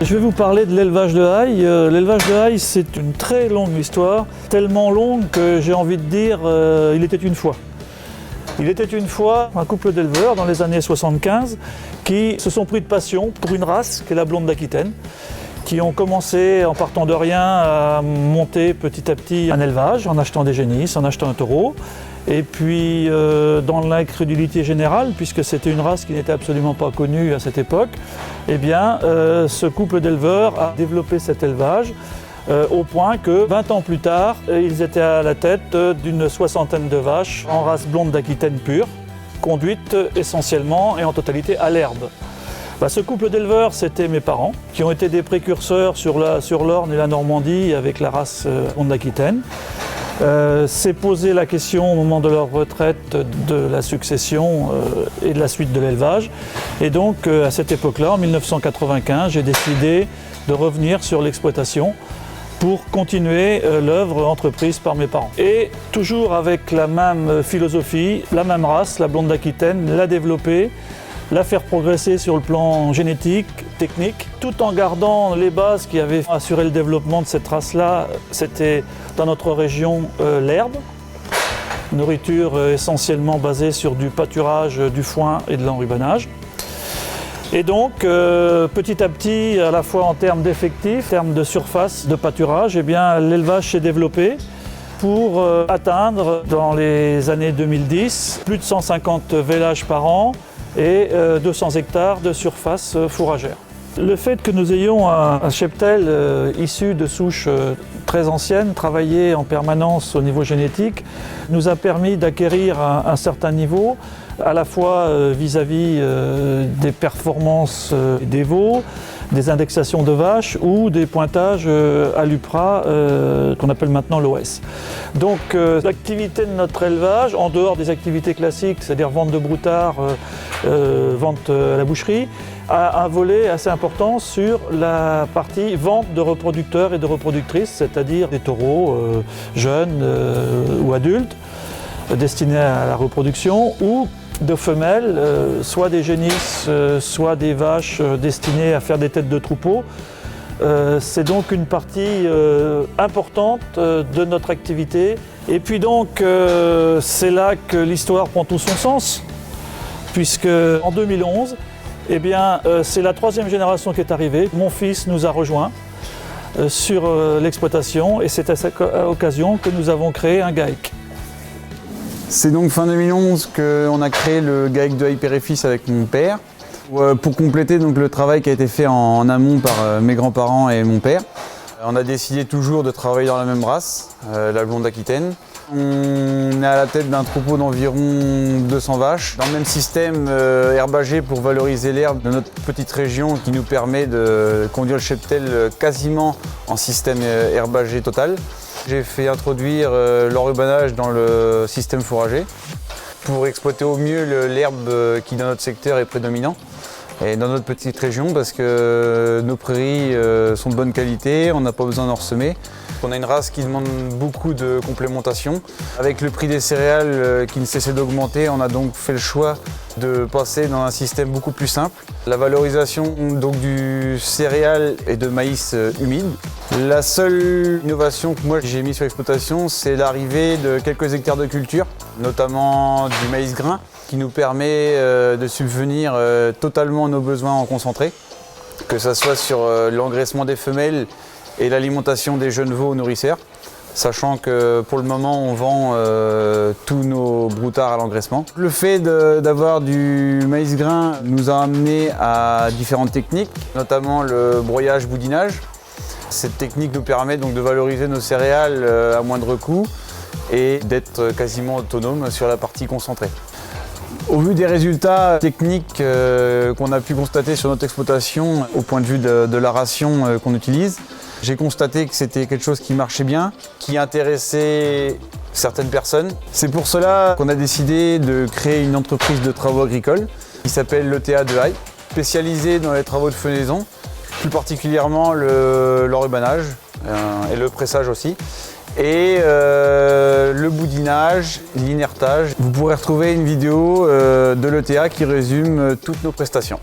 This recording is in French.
Je vais vous parler de l'élevage de Haye. L'élevage de Haye, c'est une très longue histoire, tellement longue que j'ai envie de dire il était une fois. Il était une fois un couple d'éleveurs dans les années 75 qui se sont pris de passion pour une race qui est la blonde d'Aquitaine, qui ont commencé en partant de rien à monter petit à petit un élevage en achetant des génisses, en achetant un taureau. Et puis dans l'incrédulité générale, puisque c'était une race qui n'était absolument pas connue à cette époque, eh bien ce couple d'éleveurs a développé cet élevage au point que 20 ans plus tard, ils étaient à la tête d'une soixantaine de vaches en race blonde d'Aquitaine pure, conduites essentiellement et en totalité à l'herbe. Ce couple d'éleveurs, c'était mes parents, qui ont été des précurseurs sur l'Orne et la Normandie avec la race blonde d'Aquitaine. S'est posé la question au moment de leur retraite de la succession et de la suite de l'élevage. Et donc à cette époque-là, en 1995, j'ai décidé de revenir sur l'exploitation pour continuer l'œuvre entreprise par mes parents. Et toujours avec la même philosophie, la même race, la blonde d'Aquitaine, la développer, la faire progresser sur le plan génétique, technique, tout en gardant les bases qui avaient assuré le développement de cette race-là. C'était dans notre région l'herbe, nourriture essentiellement basée sur du pâturage, du foin et de l'enrubanage. Et donc, petit à petit, à la fois en termes d'effectifs, en termes de surface de pâturage, eh bien, l'élevage s'est développé pour atteindre, dans les années 2010, plus de 150 vélages par an et 200 hectares de surface fourragère. Le fait que nous ayons un cheptel issu de souches très anciennes, travaillé en permanence au niveau génétique, nous a permis d'acquérir un certain niveau, à la fois vis-à-vis des performances des veaux, des indexations de vaches ou des pointages à l'UPRA qu'on appelle maintenant l'OS. Donc l'activité de notre élevage, en dehors des activités classiques, c'est-à-dire vente de broutards, vente à la boucherie, a un volet assez important sur la partie vente de reproducteurs et de reproductrices, c'est-à-dire des taureaux jeunes ou adultes destinés à la reproduction, ou de femelles, soit des génisses, soit des vaches destinées à faire des têtes de troupeaux. C'est donc une partie importante de notre activité. Et puis donc, c'est là que l'histoire prend tout son sens, puisque en 2011, eh bien, c'est la troisième génération qui est arrivée. Mon fils nous a rejoints sur l'exploitation et c'est à cette occasion que nous avons créé un GAEC. C'est donc fin 2011 qu'on a créé le GAEC de Haye père et fils avec mon père pour compléter donc le travail qui a été fait en amont par mes grands-parents et mon père. On a décidé toujours de travailler dans la même race, la blonde d'Aquitaine. On est à la tête d'un troupeau d'environ 200 vaches, dans le même système herbagé pour valoriser l'herbe de notre petite région qui nous permet de conduire le cheptel quasiment en système herbagé total. J'ai fait introduire l'enrubanage dans le système fourrager pour exploiter au mieux l'herbe qui dans notre secteur est prédominant et dans notre petite région parce que nos prairies sont de bonne qualité, on n'a pas besoin d'en ressemer. On a une race qui demande beaucoup de complémentation. Avec le prix des céréales qui ne cessait d'augmenter, on a donc fait le choix de passer dans un système beaucoup plus simple. La valorisation donc, du céréal et de maïs humide. La seule innovation que moi j'ai mise sur l'exploitation, c'est l'arrivée de quelques hectares de culture, notamment du maïs grain, qui nous permet de subvenir totalement à nos besoins en concentré, que ce soit sur l'engraissement des femelles et l'alimentation des jeunes veaux nourrisseurs, sachant que pour le moment on vend tous nos broutards à l'engraissement. Le fait d'avoir du maïs grain nous a amené à différentes techniques, notamment le broyage-boudinage. Cette technique nous permet donc de valoriser nos céréales à moindre coût et d'être quasiment autonome sur la partie concentrée. Au vu des résultats techniques qu'on a pu constater sur notre exploitation au point de vue de la ration qu'on utilise, j'ai constaté que c'était quelque chose qui marchait bien, qui intéressait certaines personnes. C'est pour cela qu'on a décidé de créer une entreprise de travaux agricoles qui s'appelle l'ETA de Haye, spécialisée dans les travaux de fenaison, plus particulièrement l'enrubanage et le pressage aussi. Et le boudinage, l'inertage. Vous pourrez retrouver une vidéo de l'ETA qui résume toutes nos prestations.